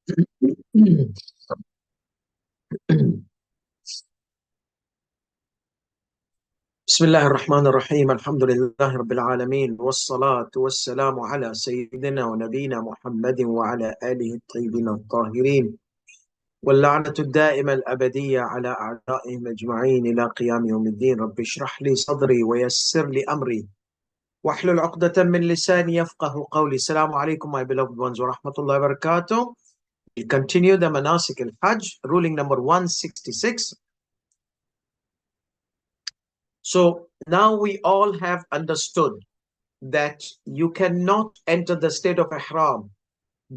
بسم الله الرحمن الرحيم الحمد لله رب العالمين والصلاة والسلام على سيدنا ونبينا محمد وعلى آله الطيبين الطاهرين واللعنة الدائمة الأبدية على أعدائهم أجمعين إلى قيام يوم الدين. رب اشرح لي صدري ويسر لي أمري واحلل عقدة من لساني يفقه قولي. السلام عليكم my beloved ones ورحمة الله وبركاته. We continue the manasik al-Hajj, ruling number 166. So now we all have understood that you cannot enter the state of ihram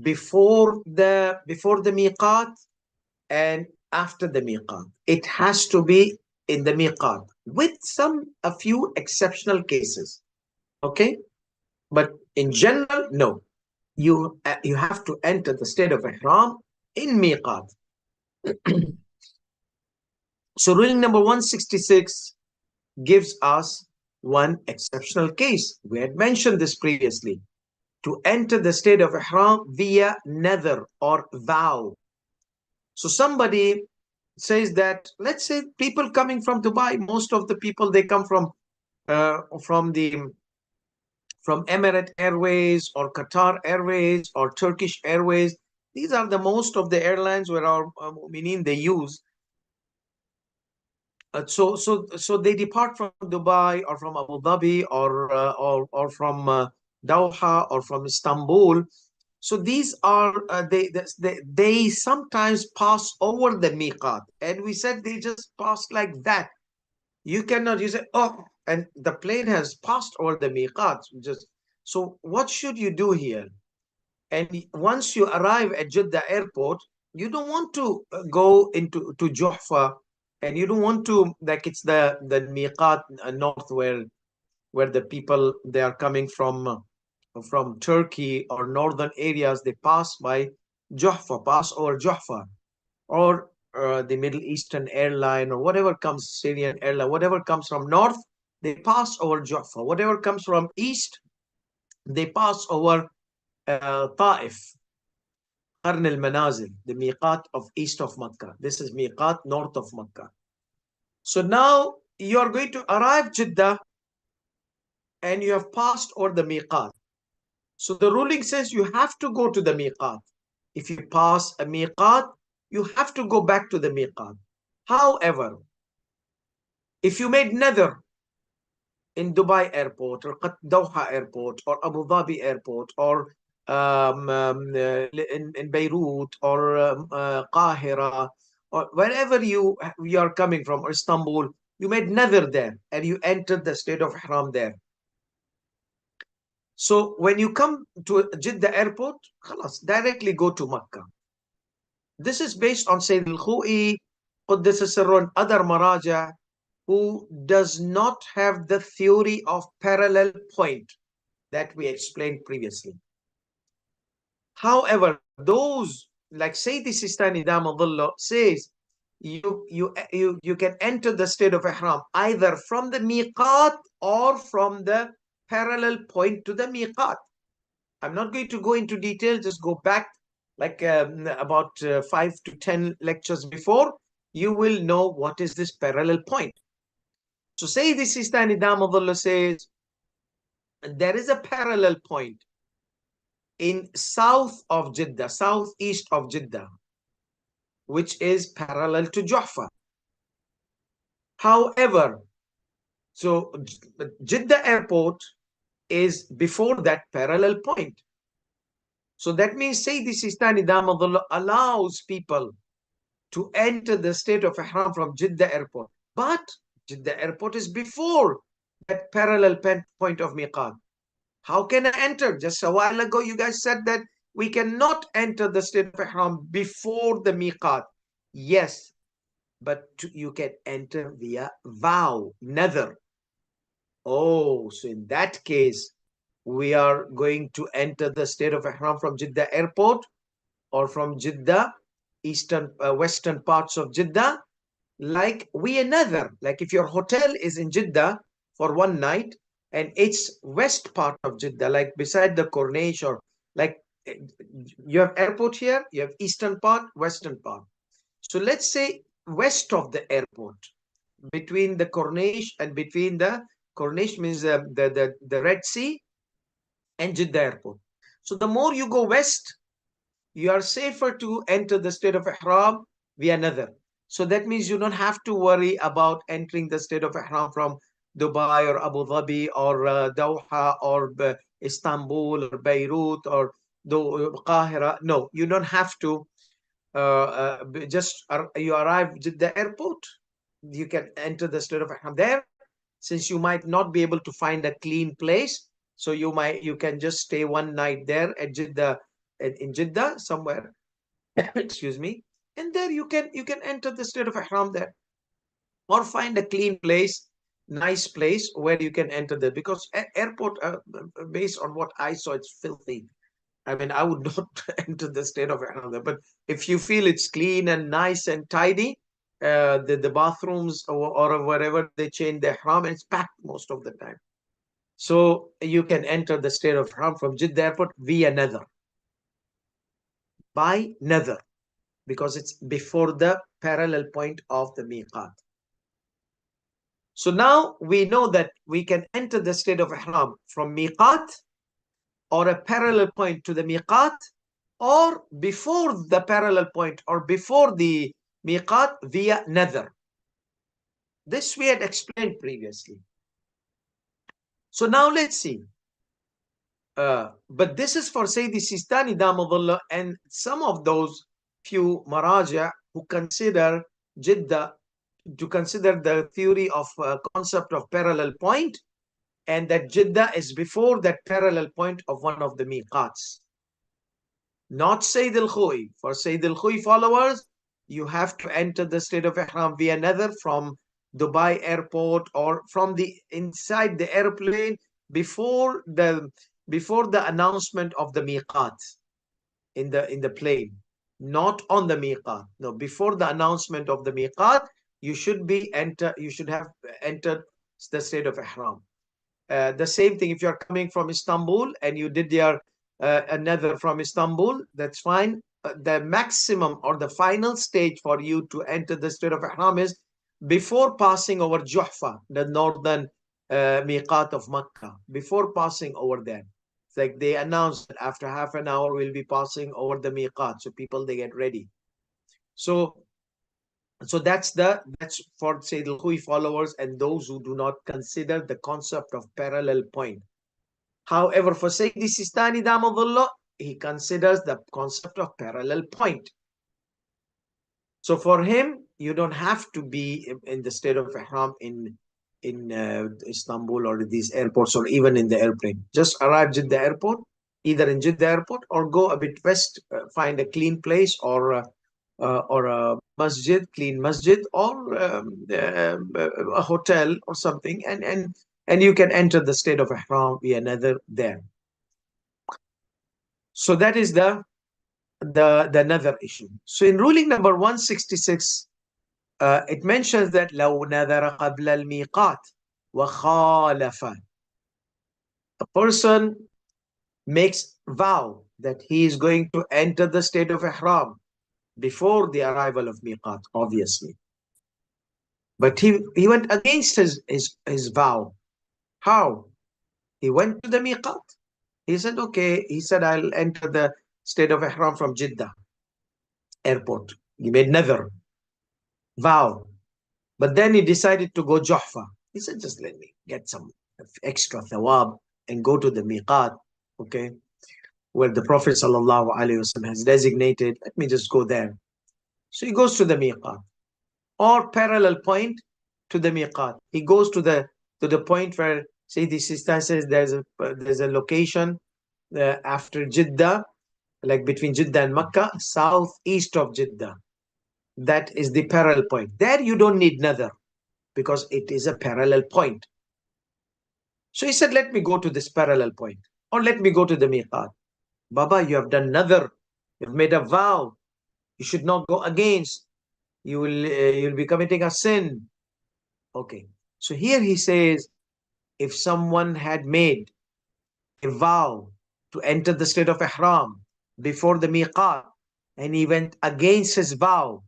before the miqat and after the miqat. It has to be in the miqat with a few exceptional cases. Okay, but in general, no. You have to enter the state of ihram in miqat. So ruling number 166 gives us one exceptional case. We had mentioned this previously. To enter the state of ihram via nether or vow. So somebody says that, let's say people coming from Dubai, most of the people, they come from Emirates Airways or Qatar Airways or Turkish Airways. These are the most of the airlines where our meaning they use. So they depart from Dubai or from Abu Dhabi or from Doha or from Istanbul. So these are they sometimes pass over the miqat, and we said they just pass like that. You cannot, you say, oh, and the plane has passed over the miqat. So what should you do here? And once you arrive at Jeddah airport, you don't want to go to Juhfa, and you don't want to, like, it's the miqat north where the people, they are coming from Turkey or northern areas. They pass by Juhfa, pass over Juhfa, or the Middle Eastern airline, or whatever comes, Syrian airline, whatever comes from north, they pass over Juhfa. Whatever comes from east, they pass over Ta'if, Qarn al-Manazil, the miqat of east of Makkah. This is miqat north of Makkah. So now you are going to arrive Jeddah, and you have passed over the miqat. So the ruling says you have to go to the miqat. If you pass a miqat, you have to go back to the miqat. However, if you made nether in Dubai airport or Doha airport or Abu Dhabi airport or in Beirut or Qahira or wherever you are coming from, or Istanbul, you made nether there and you entered the state of ihram there. So when you come to Jeddah airport, khalas, directly go to Makkah. This is based on Sayyid al-Khou'i, Quddis Sirrun, other Maraja, who does not have the theory of parallel point that we explained previously. However, those like Sayyid Sistani Dz says, you can enter the state of ihram either from the miqat or from the parallel point to the miqat. I'm not going to go into detail, just go back like about 5 to 10 lectures before. You will know what is this parallel point. So Sayyid Sistani Dz says there is a parallel point in south of Jeddah, southeast of Jeddah, which is parallel to Juhfa. However, so Jeddah airport is before that parallel point. So that means Sayyid Sistani Dz allows people to enter the state of ihram from Jeddah airport. But Jeddah airport is before that parallel point of miqat. How can I enter? Just a while ago, you guys said that we cannot enter the state of ihram before the miqat. Yes, but you can enter via vow, nether. Oh, so in that case, we are going to enter the state of ihram from Jeddah airport or from Jeddah, western parts of Jeddah, like we another. Like if your hotel is in Jeddah for one night and it's west part of Jeddah, like beside the Corniche or like You have airport here, you have eastern part, western part. So let's say west of the airport, between the Corniche and between the Corniche means the Red Sea and Jeddah airport. So the more you go west, you are safer to enter the state of Ihram via Nadar. So that means you don't have to worry about entering the state of Ihram from Dubai or Abu Dhabi or Doha or Istanbul or Beirut or Qahira. No, you don't have to. You arrive at the airport, you can enter the state of Ihram there. Since you might not be able to find a clean place, so you can just stay one night there at Jeddah, in Jeddah somewhere. Excuse me. And there you can enter the state of Ihram there, or find a clean place, nice place where you can enter there, because airport, based on what I saw, it's filthy. I mean, I would not enter the state of Ihram there. But if you feel it's clean and nice and tidy, the bathrooms or wherever they change the Ihram, and it's packed most of the time. So you can enter the state of Ihram from Jeddah airport via Nadar. By Nadar, because it's before the parallel point of the miqat. So now we know that we can enter the state of Ihram from miqat, or a parallel point to the miqat, or before the parallel point or before the miqat via Nadar. This we had explained previously. So now let's see. But this is for Sayyidi Sistani Damadullah and some of those few maraja who consider Jeddah, to consider the theory of concept of parallel point, and that Jeddah is before that parallel point of one of the miqats. Not Sayyid al-Khui. For Sayyid al-Khui followers, you have to enter the state of Ihram via Nadar from Dubai airport, or from the inside the airplane before the announcement of the miqat in the plane, not on the miqat. No, before the announcement of the miqat, you should have entered the state of Ihram. The same thing if you're coming from Istanbul and you did your another from Istanbul, that's fine. The maximum or the final stage for you to enter the state of Ihram is before passing over Juhfa, the northern miqat of Makkah. Before passing over there, it's like they announced that after half an hour we'll be passing over the miqat, so people, they get ready. So that's for Sayyid al-Khui followers and those who do not consider the concept of parallel point. However, for Sayyidi Sistani Damadullah, he considers the concept of parallel point. So for him, you don't have to be in the state of Ihram in Istanbul or these airports, or even in the airplane. Just arrive at the airport, either in Jeddah airport, or go a bit west, find a clean place, or a masjid, clean masjid, or a hotel or something, and you can enter the state of Ihram via Nadar there. So that is the Nadar issue. So in ruling number 166, it mentions that لو نذر قبل الميقات وخالف. A person makes vow that he is going to enter the state of Ihram before the arrival of miqat, obviously. But he went against his vow. How? He went to the miqat. He said, okay, I'll enter the state of Ihram from Jeddah airport. He made nadar, vow. But then he decided to go Juhfa. He said, just let me get some extra thawab and go to the miqat, okay, where the Prophet ﷺ has designated. Let me just go there. So he goes to the miqat, or parallel point to the miqat. He goes to the point where, say, the sister says there's a location after Jeddah, like between Jeddah and Makkah, southeast of Jeddah. That is the parallel point. There you don't need nadar, because it is a parallel point. So he said, let me go to this parallel point, or let me go to the miqat. Baba, you have done nadar. You've made a vow. You should not go against. You'll be committing a sin. Okay. So here he says, if someone had made a vow to enter the state of Ihram before the miqat, and he went against his vow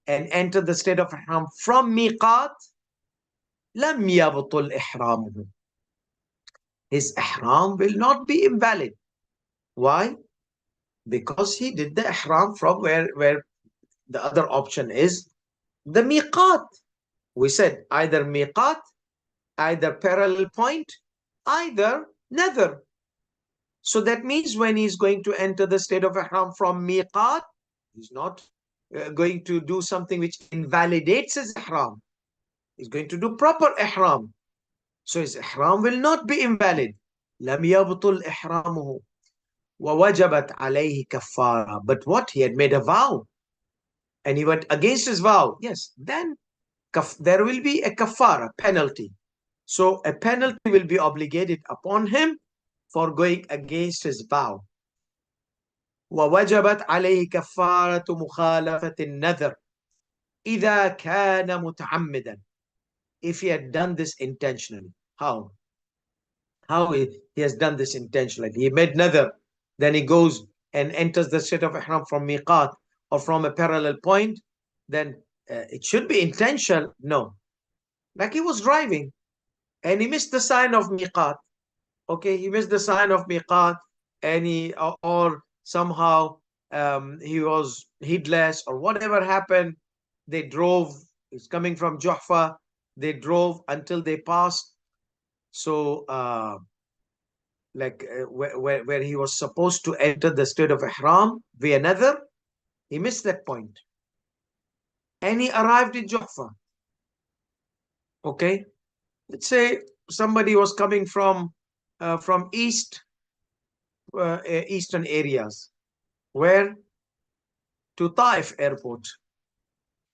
and entered the state of ihram from miqat, lam yabtul ihramuhu. His ihram will not be invalid. Why? Because he did the ihram from where the other option is the miqat. We said either miqat, either parallel point, either nether. So that means when he's going to enter the state of ihram from miqat, he's not going to do something which invalidates his ihram. He's going to do proper ihram. So his ihram will not be invalid. لم يبطل إحرامه ووجبت عليه كفارة. But what? He had made a vow and he went against his vow. Yes, then there will be a kafara, penalty. So a penalty will be obligated upon him for going against his vow. ووجبت عليه كفارة مخالفة النذر إذا كان متعمدا. If he had done this intentionally. How? How he has done this intentionally? He made nadhr, then he goes and enters the state of ihram from miqat or from a parallel point, then it should be intentional. No. Like he was driving and he missed the sign of miqat. Okay, he missed the sign of miqat and or somehow he was heedless or whatever happened. They drove, he's coming from Juhfa, they drove until they passed. So where he was supposed to enter the state of ihram via nadhr, he missed that point. And he arrived in Juhfa. Okay, let's say somebody was coming from eastern areas, where to Taif airport.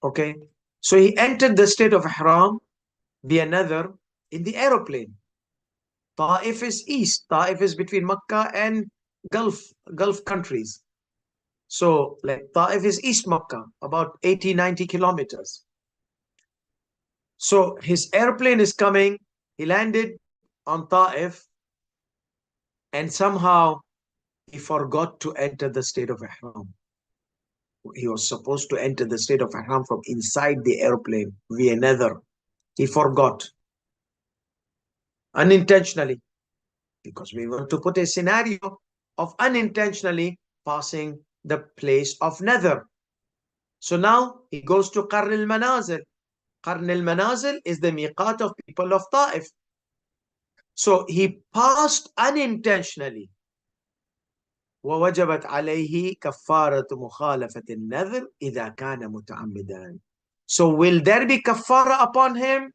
Okay, so he entered the state of ihram via nadhr in the aeroplane. Taif is east. Taif is between Makkah and Gulf countries. So like Taif is East Makkah, about 80-90 kilometers. So his airplane is coming. He landed on Taif and somehow he forgot to enter the state of ihram. He was supposed to enter the state of ihram from inside the airplane via nadhr. He forgot unintentionally, because we want to put a scenario of unintentionally passing the place of nadhr. So now he goes to Qarn al-Manazil. Qarn al-Manazil is the miqat of people of Taif. So he passed unintentionally. ووجبت عليه كفارة مخالفة النذر إذا كان متعمدا. So will there be kafara upon him?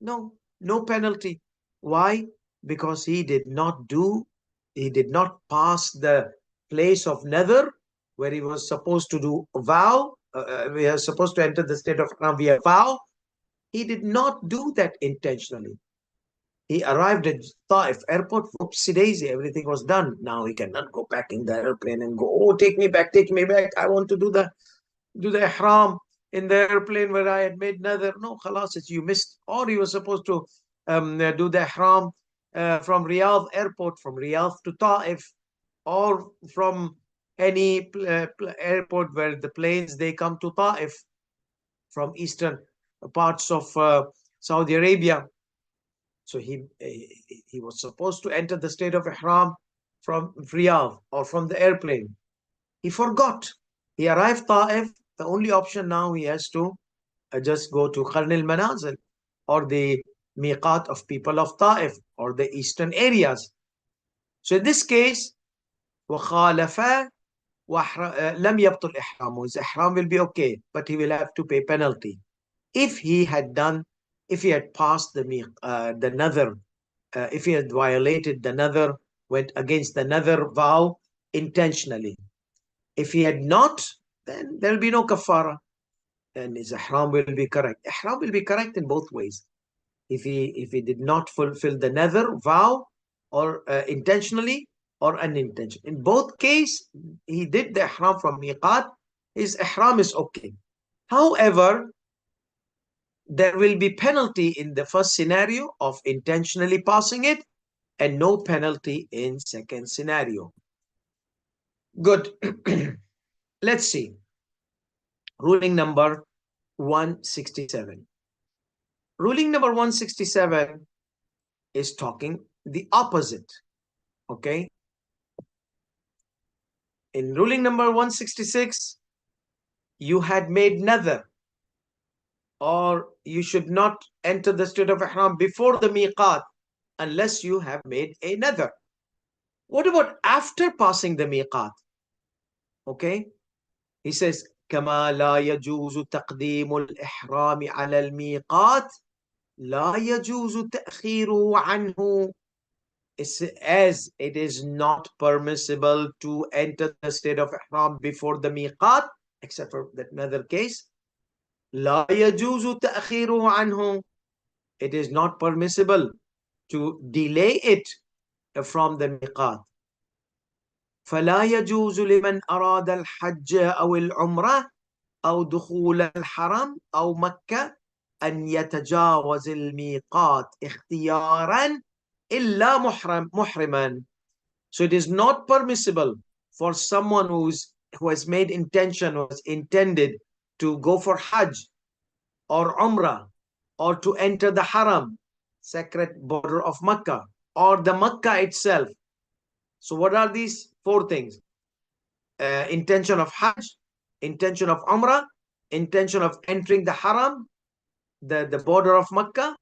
No, no penalty. Why? Because he did not pass the place of nadhr where he was supposed to do a vow. We are supposed to enter the state of ihram via vow. He did not do that intentionally. He arrived at Taif airport, whoopsie daisy, everything was done. Now he cannot go back in the airplane and go, oh, take me back. I want to do the ihram in the airplane where I had made nadhr. No, khalas, you missed. Or you were supposed to do the ihram from Riyadh airport, from Riyadh to Taif, or from any airport where the planes, they come to Taif from eastern parts of Saudi Arabia. So he was supposed to enter the state of ihram from Riyadh or from the airplane. He forgot. He arrived Taif. The only option now, he has to just go to Qarn al-Manazil, or the miqat of people of Taif, or the eastern areas. So in this case, وَخَالَفَا لَمْ يَبْطُلْ إِحْرَامُ. His ihram will be okay, but he will have to pay penalty. If he had passed the nadhr, if he had violated the nadhr, went against the nadhr vow intentionally. If he had not, then there will be no kafara, and his ihram will be correct. Ihram will be correct in both ways. If he did not fulfill the nadhr vow, or intentionally or unintentionally, in both cases he did the ihram from miqat, his ihram is okay. However, there will be penalty in the first scenario of intentionally passing it, and no penalty in second scenario. Good. Let's see. Ruling number 167. Ruling number 167 is talking the opposite. Okay. In ruling number 166, you had made nadhr, or you should not enter the state of ihram before the miqat unless you have made a nadhr. What about after passing the miqat? Okay. He says, كما لا يجوز تقديم الإحرام على الميقات لا يجوز تأخيره عنه. As it is not permissible to enter the state of ihram before the miqat, except for that another case, لا يجوز تأخيره عنه. It is not permissible to delay it from the miqat. فلا يجوز لمن أراد الحج أو العمرة أو دخول الحرم أو مكة أن يتجاوز الميقات اختيارا إلا محرما. So it is not permissible for someone who has made intention, who has intended to go for Hajj or Umrah, or to enter the Haram, sacred border of Mecca, or the Mecca itself. So what are these four things? Intention of Hajj, intention of Umrah, intention of entering the Haram, the border of Mecca,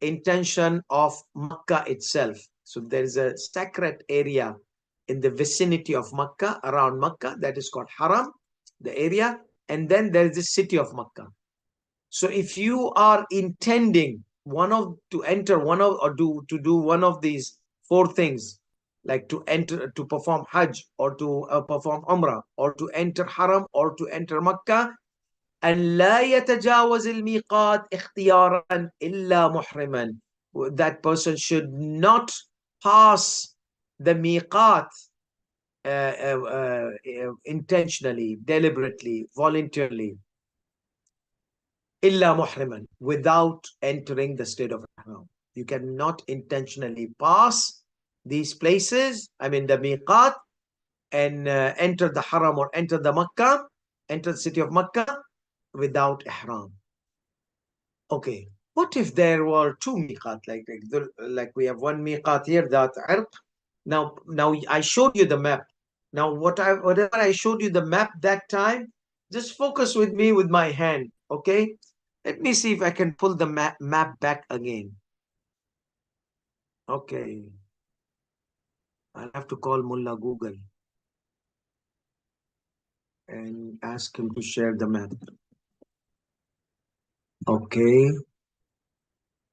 intention of Mecca itself. So there is a sacred area in the vicinity of Mecca, around Mecca, that is called Haram, the area, and then there is the city of Mecca. So if you are intending to enter one of, or to do one of these four things, like to enter, to perform Hajj, or to perform Umrah, or to enter Haram, or to enter Mecca, أن لا يتجاوز الميقات اختيارا إلا محرما. That person should not pass the miqat intentionally, deliberately, voluntarily, إلا محرما, without entering the state of ihram. You cannot intentionally pass these places, I mean the miqat, and enter the haram or enter the Makkah, enter the city of Makkah without ihram. Okay, what if there were two miqat, like we have one miqat here, that irq. Now I showed you the map. Now whatever I showed you the map that time, just focus with me with my hand. Okay, let me see if I can pull the map back again. Okay, I'll have to call Mullah Google and ask him to share the map. Okay,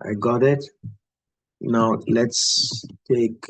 I got it. Now let's take.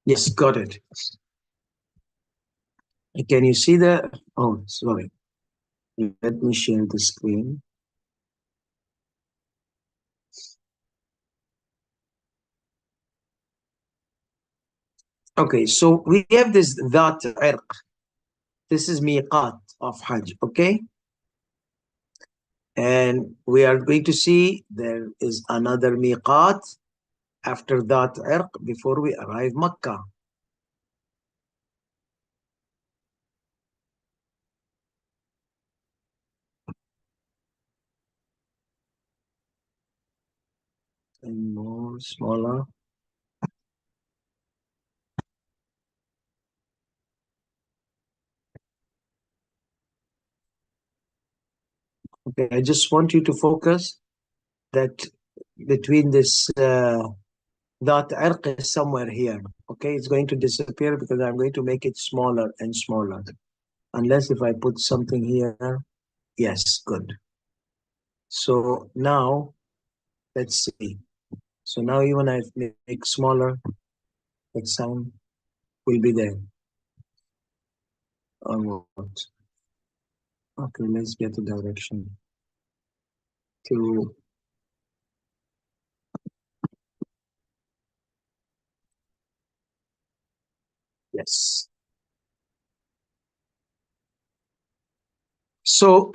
Yes, got it. Can you see the? Oh, sorry. Let me share the screen. Okay, so we have this that irq. This is miqat of Hajj, okay? And we are going to see there is another miqat after that irq before we arrive Makkah. And more smaller. Okay, I just want you to focus that between this that irq is somewhere here. Okay, it's going to disappear because I'm going to make it smaller and smaller. Unless if I put something here. Yes, good. So now let's see. So now even I make smaller, that sound will be there. Or what? Okay, let's get a direction to yes. So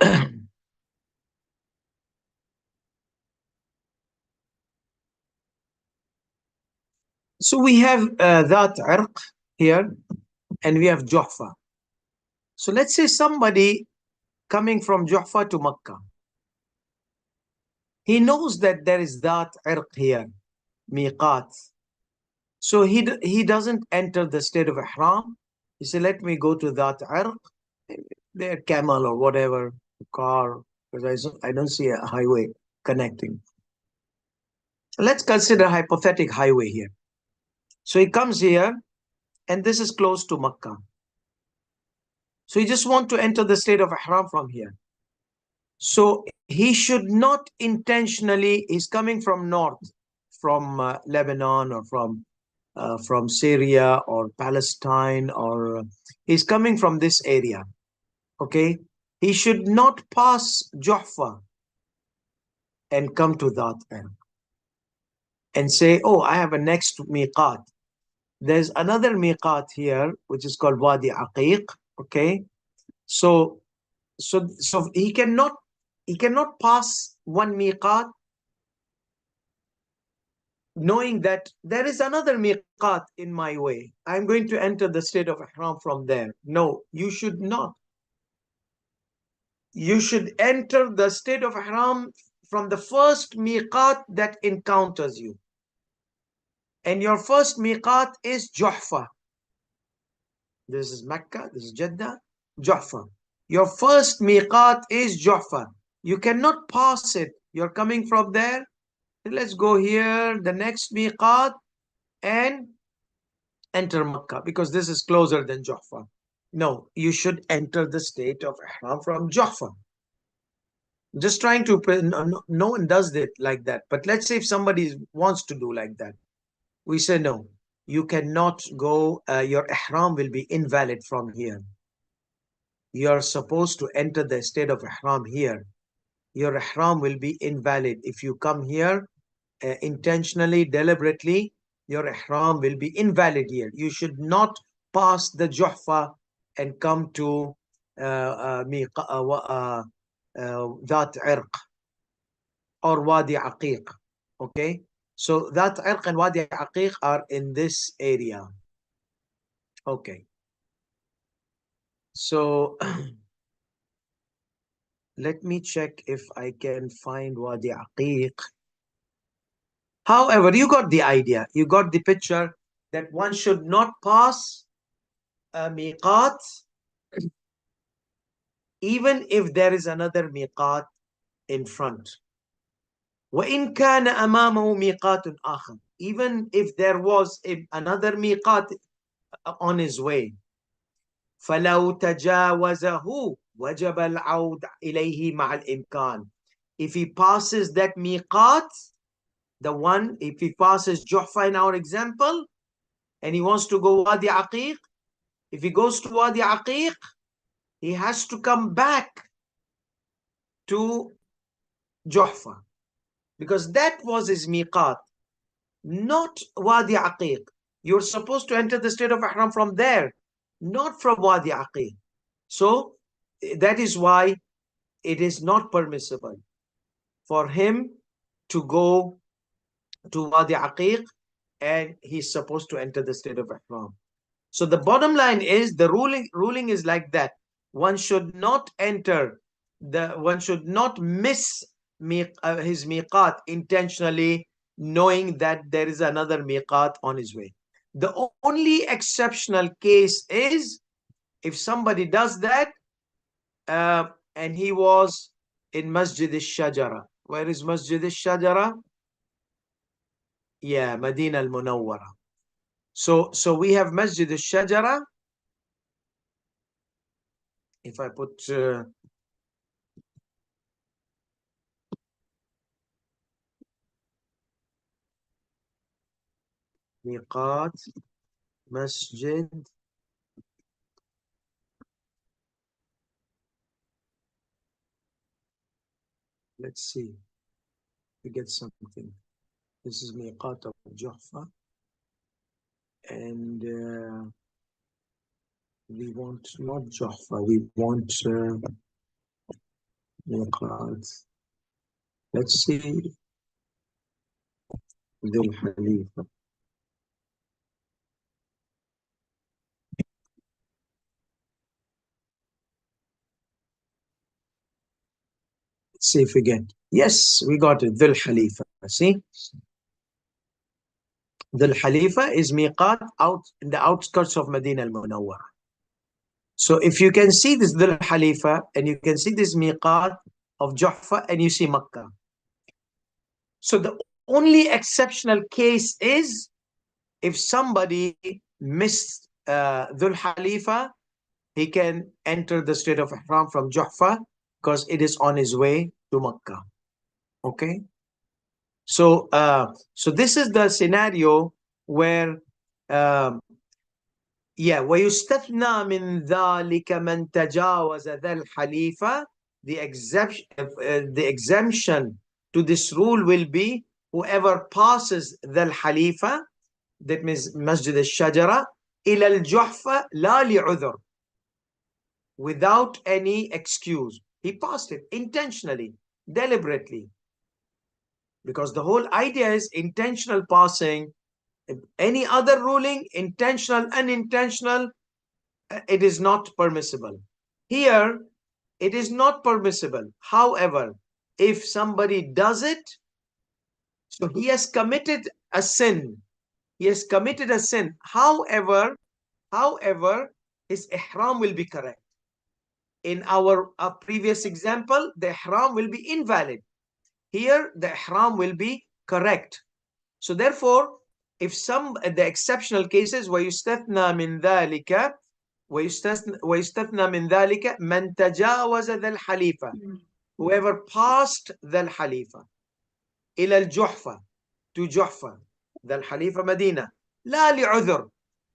so we have that irq here and we have Juhfa. So let's say somebody coming from Juhfa to Makkah. He knows that there is that irq here, miqat. So he doesn't enter the state of ihram. He said, let me go to that irq, their camel or whatever, car, because I don't see a highway connecting. Let's consider a hypothetical highway here. So he comes here, and this is close to Makkah. So he just want to enter the state of ihram from here. So he should not intentionally, he's coming from north, from Lebanon or from Syria or Palestine, or he's coming from this area. Okay, he should not pass Juhfa and come to that end and say, oh, I have a next miqat. There's another miqat here, which is called Wadi Aqiq. Okay, so he cannot pass one miqat knowing that there is another miqat in my way. I'm going to enter the state of ihram from there. No, you should not. You should enter the state of ihram from the first miqat that encounters you. And your first miqat is Juhfa. This is Mecca, this is Jeddah, Juhfa. Your first miqat is Juhfa. You cannot pass it. You're coming from there. Let's go here, the next miqat, and enter Makkah because this is closer than Juhfa. No, you should enter the state of ihram from Juhfa. Just trying to, no one does it like that. But let's say if somebody wants to do like that, we say no, you cannot go, your ihram will be invalid from here. You're supposed to enter the state of ihram here. Your ihram will be invalid if you come here intentionally, deliberately. Your ihram will be invalid here. You should not pass the Juhfa and come to that irq or Wadi Aqiq. Okay, so that irq and Wadi Aqiq are in this area. Okay, so let me check if I can find Wadi Aqiq. However, you got the idea, you got the picture that one should not pass a miqat even if there is another miqat in front. وَإِن كَانَ أَمَامَهُ مِيقَاتٌ آخَرٌ. Even if there was another miqat on his way. فَلَوْ تَجَاوَزَهُ وَجَبَ الْعَوْدَ إِلَيْهِ مَعَ الْإِمْكَانِ. If he passes that miqat, the one, if he passes Juhfa in our example, and he wants to go Wadi Aqiq, if he goes to Wadi Aqiq, he has to come back to Juhfa, because that was his miqat, not Wadi Aqiq. You're supposed to enter the state of ihram from there, not from Wadi Aqiq. So that is why it is not permissible for him to go to Wadi Aqiq, and he's supposed to enter the state of ihram. So the bottom line is the ruling is like that. One should not one should not miss his miqat intentionally, knowing that there is another miqat on his way. The only exceptional case is if somebody does that and he was in Masjid al-Shajara. Where is Masjid al-Shajara? Yeah, Medina al-Munawwara. So we have Masjid al-Shajara. If I put miqat masjid, let's see, we get something. This is miqat of Juhfa, and we want not Juhfa, we want miqat. Let's see, Dhul Halifa. Let's see if we get. Yes, we got it. Dhul Halifa. See, Dhul Halifa is miqat out in the outskirts of Medina al-Munawwara. So if you can see this Dhul Halifa and you can see this miqat of Juhfa and you see Makkah. So the only exceptional case is if somebody missed Dhul Halifa, he can enter the state of Ihram from Juhfa because it is on his way to Makkah. Okay. So so this is the scenario where ويستثنى من ذلك من تجاوز ذا الحليفة. The exemption to this rule will be whoever passes ذا الحليفة, that means Masjid al-Shajara, إلى الجحفة لا لعذر, without any excuse. He passed it intentionally, deliberately, because the whole idea is intentional passing. Any other ruling, intentional, unintentional, it is not permissible. Here, it is not permissible. However, if somebody does it, so he has committed a sin. He has committed a sin. However, his ihram will be correct. In our previous example, the ihram will be invalid. Here, the ihram will be correct. So therefore, if the exceptional cases ويستثنى من ذلك ويستثنى من ذلك من تجاوز ذا الحليفة, whoever passed ذا الحليفة إلى الجحفة, to Juhfa, ذا الحليفة Medina, لا لعذر,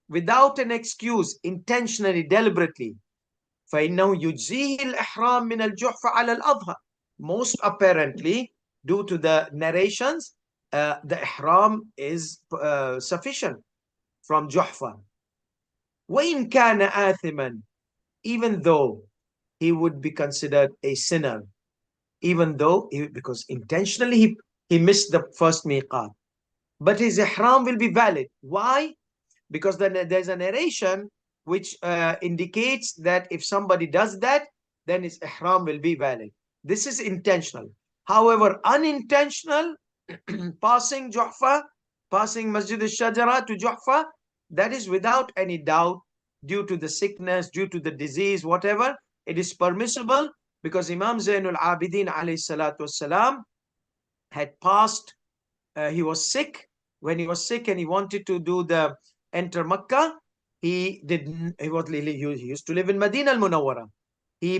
without an excuse, intentionally, deliberately, فإنه يجزيه الإحرام من الجحفة على الأظهر. Most apparently, due to the narrations, the ihram is sufficient from Juhfa. وَإِنْ كَانَ آثِمًا, even though he would be considered a sinner, even though, because intentionally he missed the first miqat, but his ihram will be valid. Why? Because then there's a narration which indicates that if somebody does that, then his ihram will be valid. This is intentional. However, unintentional, passing Juhfa, passing Masjid al-Shajara to Juhfa, that is without any doubt, due to the sickness, due to the disease, whatever, it is permissible, because Imam Zainul Abidin alayhi salatu wasalam had passed, he was sick. When he was sick and he wanted to do the enter Makkah, he used to live in Medina al-Munawwara. He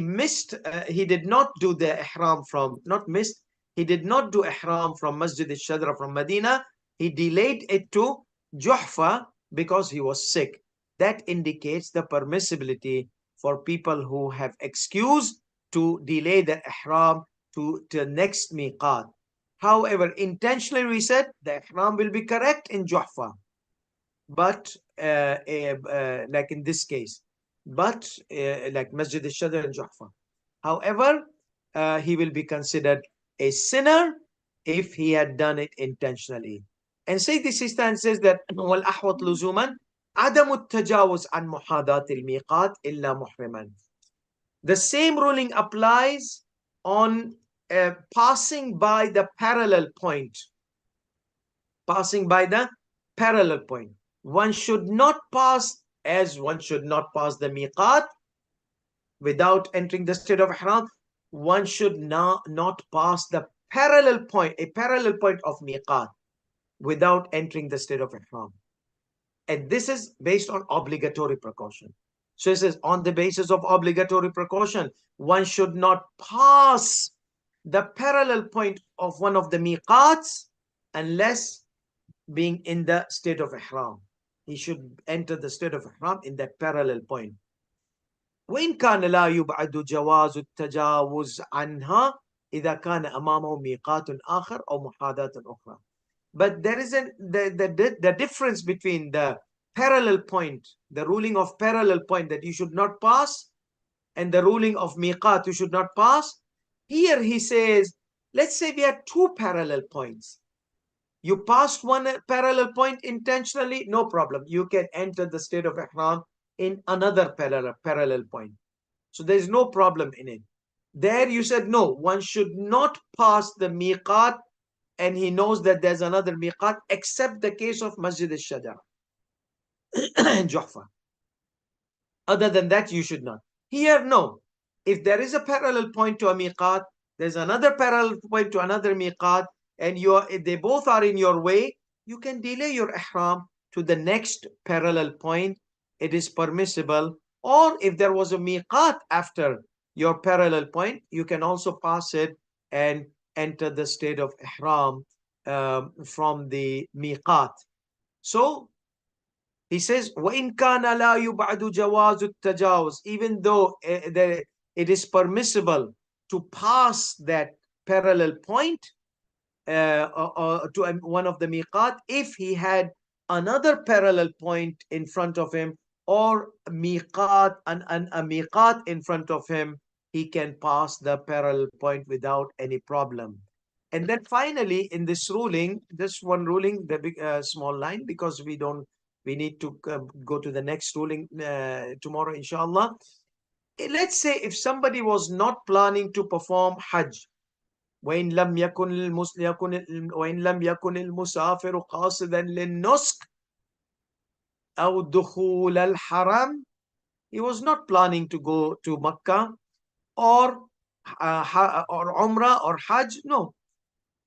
did not do the ihram from, not missed, he did not do ihram from Masjid al-Shadra from Medina. He delayed it to Juhfa because he was sick. That indicates the permissibility for people who have excuse to delay the ihram to the next miqat. However, intentionally we said the ihram will be correct in Juhfa, but like in this case, but like Masjid al-Shadr and Juhfa. However, he will be considered a sinner if he had done it intentionally. And Sayyid Sistani says that وَالْأَحْوَطْ لُزُومًا عَدَمُ التَّجَاوُزْ عَنْ مُحَاذَاةِ الْمِيقَاتِ إِلَّا مُحْرِمًا. The same ruling applies on passing by the parallel point. Passing by the parallel point. One should not pass, as one should not pass the miqat without entering the state of ihram. one should not pass the parallel point, a parallel point of miqat without entering the state of ihram. And this is based on obligatory precaution. So it says, on the basis of obligatory precaution, one should not pass the parallel point of one of the miqats unless being in the state of ihram. He should enter the state of ihram in that parallel point. وإن كان لا يبعد جواز التجاوز عنها إذا كان أمامه ميقات آخر أو محاذاة أخرى. But there is the difference between the parallel point, the ruling of parallel point that you should not pass, and the ruling of miqat you should not pass. Here he says, let's say we have two parallel points. You passed one parallel point intentionally, no problem. You can enter the state of ihram in another parallel point. So there is no problem in it. There you said, no, one should not pass the miqat, and he knows that there's another miqat, except the case of Masjid al-Shajara and Juhfa. Other than that, you should not. Here, no. If there is a parallel point to a miqat, there's another parallel point to another miqat, and they both are in your way, you can delay your ihram to the next parallel point. It is permissible. Or if there was a miqat after your parallel point, you can also pass it and enter the state of ihram from the miqat. So he says, وَإِن كَانَ لَا يُبْعَدُ جَوَازُ التَّجَاوُزِ, even though it is permissible to pass that parallel point to one of the miqat, if he had another parallel point in front of him, or miqat and a miqat in front of him, he can pass the parallel point without any problem. And then finally, in this ruling, this one ruling, the big small line, because we need to go to the next ruling tomorrow, inshallah. Let's say if somebody was not planning to perform Hajj, وإن لم يكن المسافر قاصدا للنسك أو دخول الحرم, he was not planning to go to Makkah or Umrah or Hajj. No,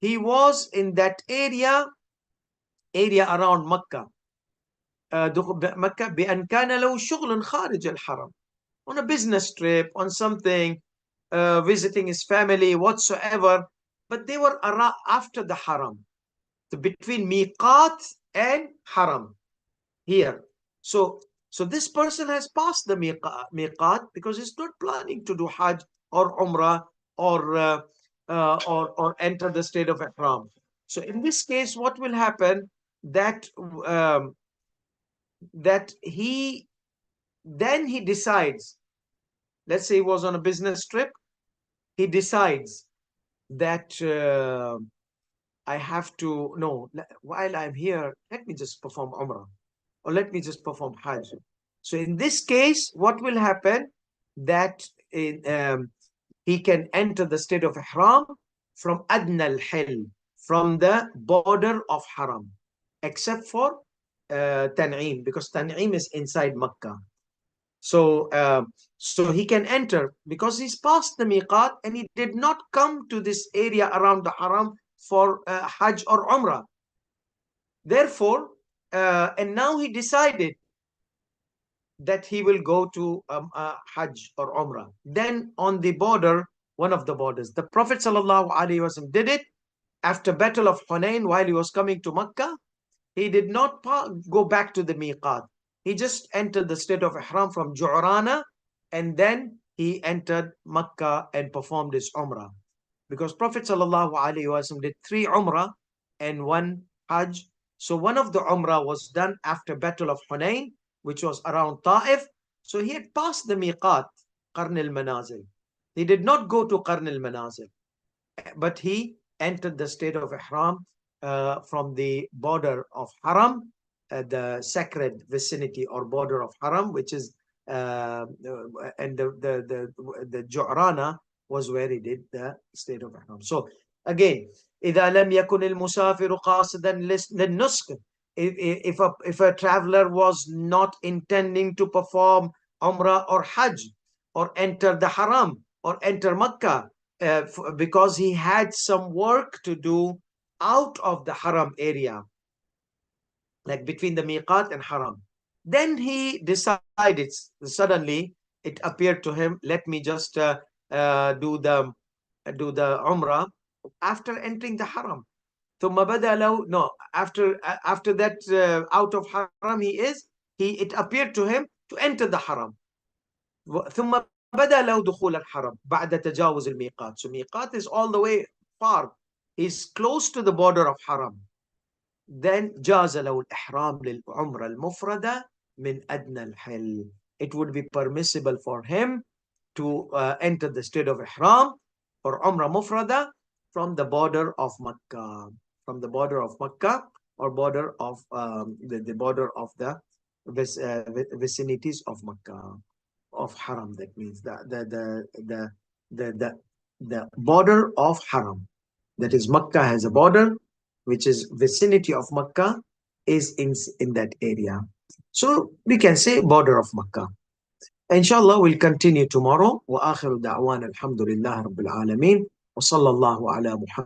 he was in that area around Makkah. مكة بأن كان له شغل خارج الحرم, on a business trip, on something, visiting his family, whatsoever, but they were after the haram, between miqat and haram here. So this person has passed the miqat because he's not planning to do Hajj or Umrah or enter the state of ihram. So in this case, what will happen, that he decides, let's say he was on a business trip, he decides that I have to, no, while I'm here, let me just perform Umrah, or let me just perform Hajj. So in this case, what will happen, that he can enter the state of ihram from Adna al-Hil, from the border of Haram, except for Tan'im, because Tan'im is inside Makkah. So he can enter because he's past the miqat and he did not come to this area around the haram for Hajj or Umrah. Therefore, and now he decided that he will go to Hajj or Umrah. Then on the border, one of the borders, the Prophet ﷺ did it after Battle of Hunain. While he was coming to Makkah, he did not go back to the miqat. He just entered the state of ihram from Ju'rana, and then he entered Makkah and performed his Umrah. Because Prophet ﷺ did 3 Umrah and 1 Hajj. So one of the Umrah was done after Battle of Hunain, which was around Ta'if. So he had passed the miqat, Qarn al-Manazil. He did not go to Qarn al-Manazil, but he entered the state of ihram from the border of Haram, the sacred vicinity or border of Haram, which is and the Ju'rana was where he did the state of ihram. So again, إذا لم يكن المسافر قاصدا للنسك, if a traveler was not intending to perform Umrah or Hajj or enter the Haram or enter Makkah, because he had some work to do out of the haram area, like between the miqat and haram. Then he decided, suddenly it appeared to him, let me just do the umrah after entering the haram. ثم بدا له, no, after that, out of haram he is, it appeared to him to enter the haram. ثم بدا له دخول الحرم بعد تجاوز الميقات. So miqat is all the way far, is close to the border of haram. Then جاز له الإحرام للعمرة المفردة من أدنى الحل. It would be permissible for him to enter the state of ihram or umrah mufrada from the border of Makkah, from the border of Makkah, or border of the border of the vicinities of Makkah, of haram. That means the border of haram. That is, Makkah has a border, which is vicinity of Makkah, is in that area. So we can say border of Makkah. Inshallah, we'll continue tomorrow. وآخر دعوانا الحمد لله رب العالمين وصلى الله على محمد